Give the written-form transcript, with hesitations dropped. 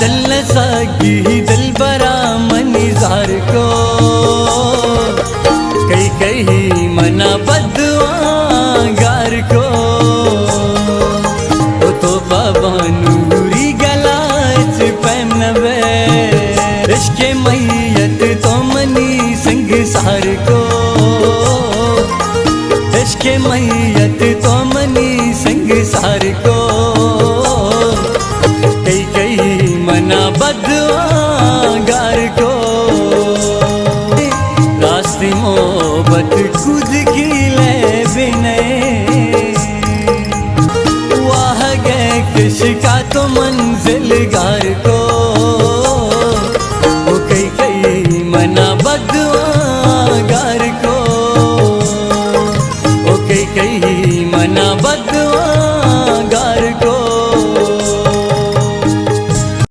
दल सागी दिल बरा मनीजार को कई कई मना बदवा गार को तो बाबा नूरी गलाच पहनवे इश्क़ मैयत तो मनी संगसार को इश्क़ मैयत तो मनी संगसार को कई कई मना बदवा गार को रास्ते मोहब्बत खुद की ले बिने वाह गए किश का तो मंजिल गार को